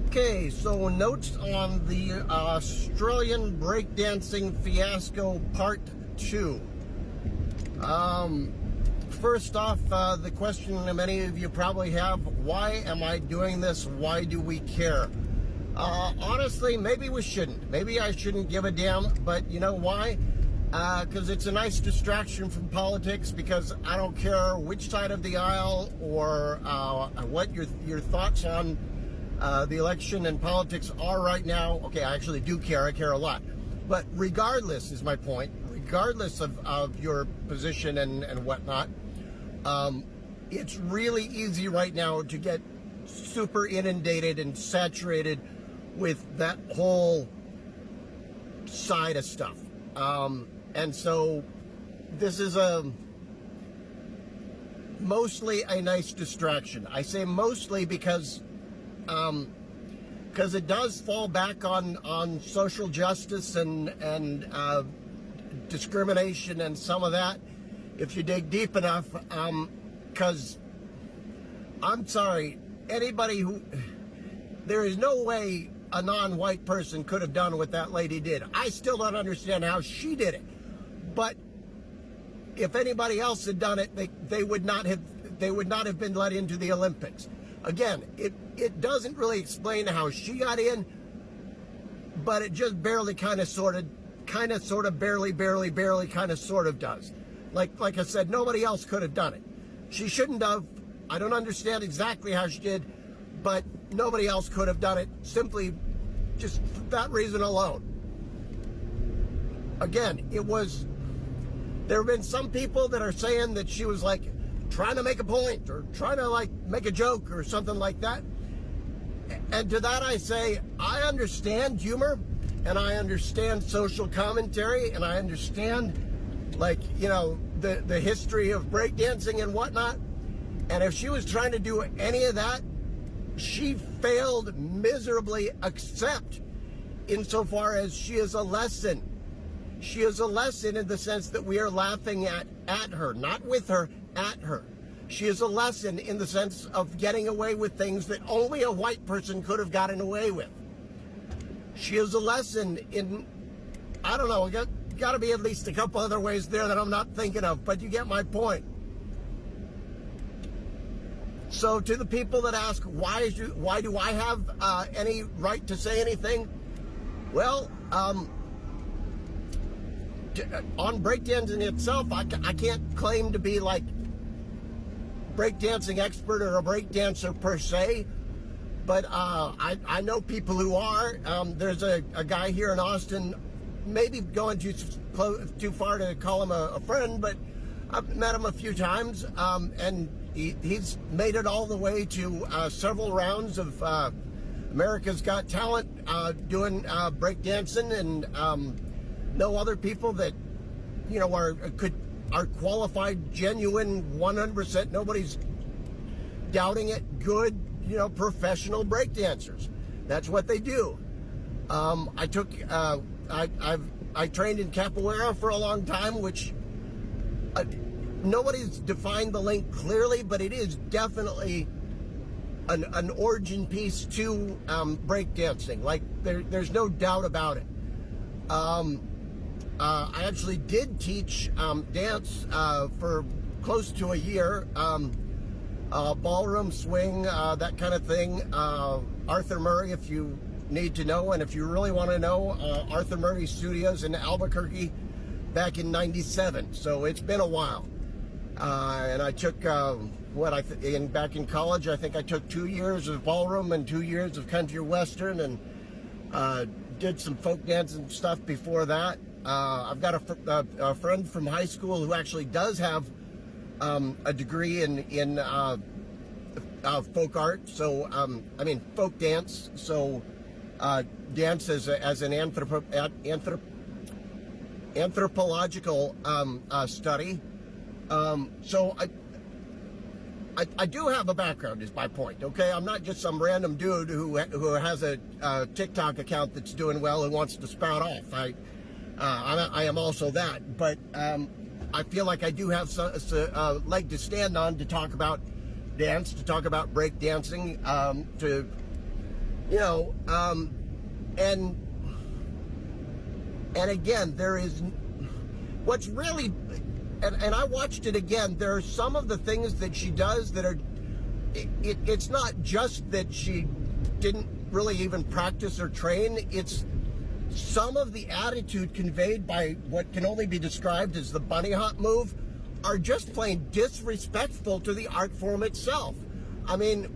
Okay, so notes on the Australian breakdancing fiasco part 2. First off, the question that many of you probably have, why am I doing this? Why do we care? Honestly, maybe we shouldn't. Maybe I shouldn't give a damn, but you know why? Because it's a nice distraction from politics, because I don't care which side of the aisle or what your thoughts on the election and politics are right now. Okay, I actually do care. I care a lot. But regardless is my point. Regardless of your position and whatnot, it's really easy right now to get super inundated and saturated with that whole side of stuff. And so this is mostly a nice distraction. I say mostly because it does fall back on social justice and discrimination and some of that, if you dig deep enough. Because I'm sorry, there is no way a non-white person could have done what that lady did. I still don't understand how she did it. But if anybody else had done it, they would not have been let into the Olympics. Again, it doesn't really explain how she got in, but it just barely kind of sort of barely kind of sort of does. Like I said, nobody else could have done it. She shouldn't have. I don't understand exactly how she did, but nobody else could have done it, simply just for that reason alone. Again, there have been some people that are saying that she was like trying to make a point or trying to like make a joke or something like that. And to that I say, I understand humor and I understand social commentary and I understand, like, you know, the history of breakdancing and whatnot. And if she was trying to do any of that, she failed miserably, except insofar as she is a lesson. She is a lesson in the sense that we are laughing at her, not with her, at her. She is a lesson in the sense of getting away with things that only a white person could have gotten away with. She is a lesson in, I don't know, got to be at least a couple other ways there that I'm not thinking of, but you get my point. So to the people that ask, why do I have any right to say anything? Well, on breakdancing itself, I can't claim to be like breakdancing expert or a breakdancer per se, but I know people who are. There's a guy here in Austin, maybe going too far to call him a friend, but I've met him a few times, and he's made it all the way to several rounds of America's Got Talent doing breakdancing, and know other people that, you know, are qualified, genuine, 100%. Nobody's doubting it. Good, you know, professional breakdancers. That's what they do. I trained in capoeira for a long time, which nobody's defined the link clearly, but it is definitely an origin piece to breakdancing. Like there's no doubt about it. I actually did teach dance for close to a year, ballroom, swing, that kind of thing. Arthur Murray, if you need to know, and if you really want to know, Arthur Murray Studios in Albuquerque back in '97. So it's been a while. And I took back in college, I think I took 2 years of ballroom and 2 years of country western, and did some folk dancing stuff before that. I've got a friend from high school who actually does have a degree in folk art, so folk dance. So dance as an anthropological study. So I do have a background, is my point. Okay, I'm not just some random dude who has a TikTok account that's doing well and wants to spout off. I am also that, but I feel like I do have a leg to stand on to talk about dance, to talk about break dancing, to You know, and again, there is what's really, and I watched it again. There are some of the things that she does that are, it's not just that she didn't really even practice or train. It's some of the attitude conveyed by what can only be described as the bunny hop move are just plain disrespectful to the art form itself. I mean,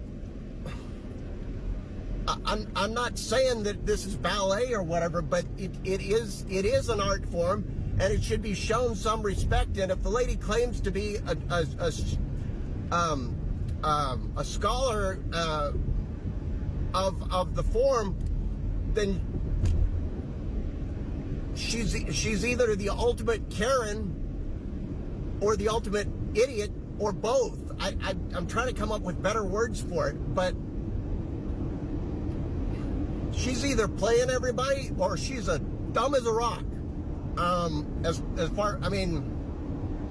I'm not saying that this is ballet or whatever, but it is an art form, and it should be shown some respect. And if the lady claims to be a scholar of the form, then she's either the ultimate Karen or the ultimate idiot, or both. I'm trying to come up with better words for it, but she's either playing everybody or she's as dumb as a rock.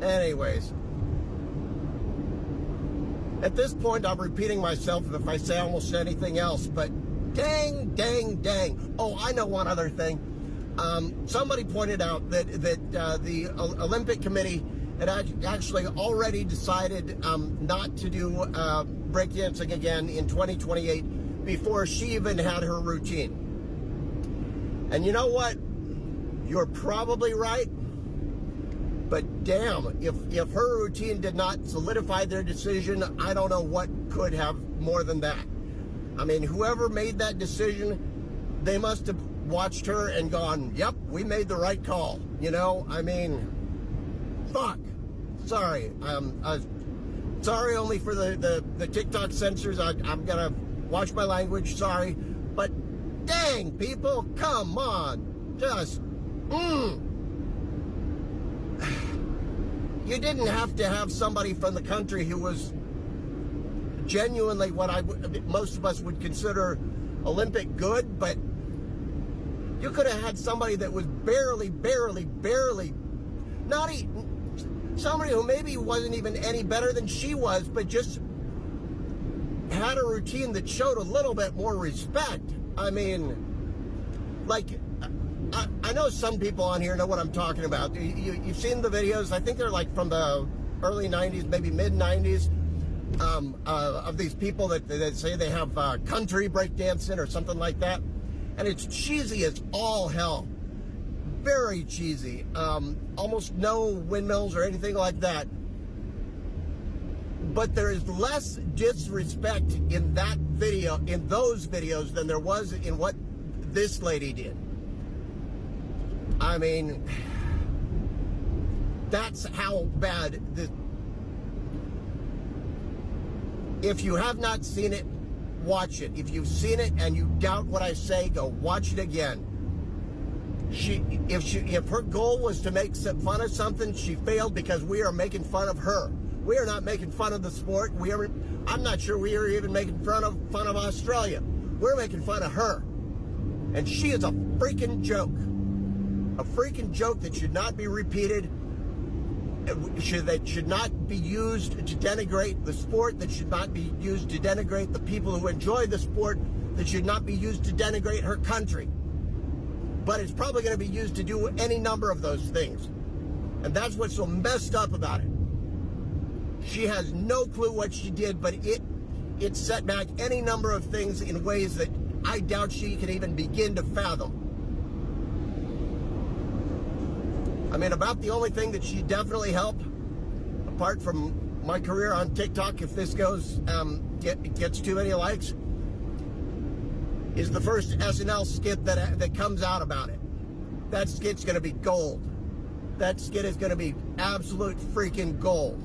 Anyways. At this point, I'm repeating myself if I say almost anything else, but dang. Oh, I know one other thing. Somebody pointed out that the Olympic Committee had actually already decided not to do breakdancing again in 2028 before she even had her routine. And you know what? You're probably right. But damn, if her routine did not solidify their decision, I don't know what could have more than that. I mean, whoever made that decision, they must have watched her and gone, yep, we made the right call. You know, I mean, fuck. Sorry. Sorry only for the TikTok censors. I'm gonna watch my language, sorry. But dang, people, come on. Just, You didn't have to have somebody from the country who was genuinely what most of us would consider Olympic good, but you could have had somebody that was barely, not even, somebody who maybe wasn't even any better than she was, but just had a routine that showed a little bit more respect. I mean, like, I know some people on here know what I'm talking about. You've seen the videos. I think they're like from the early 90s, maybe mid 90s, of these people that say they have country breakdancing or something like that. And it's cheesy as all hell. Very cheesy. Almost no windmills or anything like that. But there is less disrespect in that video, in those videos, than there was in what this lady did. I mean, that's how bad this. If you have not seen it, watch it. If you've seen it and you doubt what I say, go watch it again. If her goal was to make fun of something, she failed because we are making fun of her. We are not making fun of the sport. I'm not sure we are even making fun of Australia. We're making fun of her. And she is a freaking joke. A freaking joke that should not be repeated, that should not be used to denigrate the sport, that should not be used to denigrate the people who enjoy the sport, that should not be used to denigrate her country. But it's probably going to be used to do any number of those things. And that's what's so messed up about it. She has no clue what she did, but it set back any number of things in ways that I doubt she can even begin to fathom. I mean, about the only thing that she definitely helped, apart from my career on TikTok, if this goes, gets too many likes, is the first SNL skit that comes out about it. That skit's going to be gold. That skit is going to be absolute freaking gold.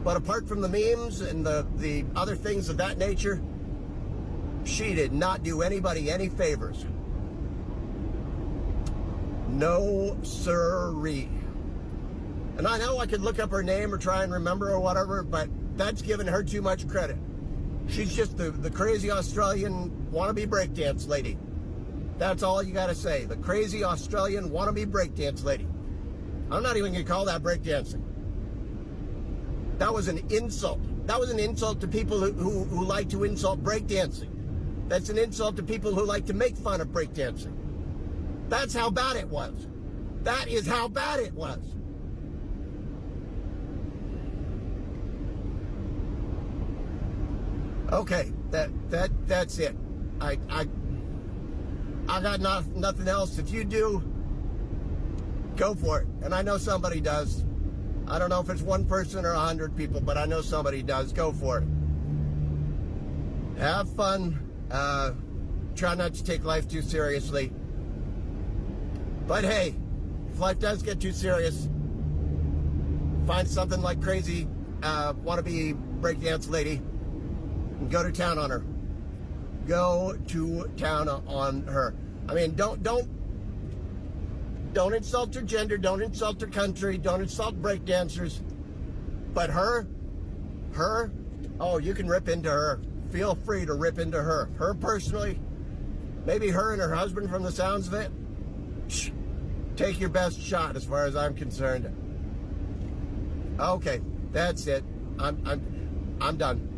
But apart from the memes and the other things of that nature, she did not do anybody any favors. No sirree. And I know I could look up her name or try and remember or whatever, but that's giving her too much credit. She's just the crazy Australian wannabe breakdance lady. That's all you gotta say. The crazy Australian wannabe breakdance lady. I'm not even gonna call that breakdancing. That was an insult. That was an insult to people who like to insult breakdancing. That's an insult to people who like to make fun of breakdancing. That's how bad it was. That is how bad it was. Okay, that's it. I got nothing else. If you do, go for it. And I know somebody does. I don't know if it's one person or 100 people, but I know somebody does. Go for it. Have fun. Try not to take life too seriously. But hey, if life does get too serious, find something like crazy wannabe breakdance lady and go to town on her. Go to town on her. I mean, don't insult her gender, don't insult her country, don't insult breakdancers. But her, oh, you can rip into her. Feel free to rip into her. Her personally, maybe her and her husband from the sounds of it. Take your best shot as far as I'm concerned. Okay, that's it. I'm done.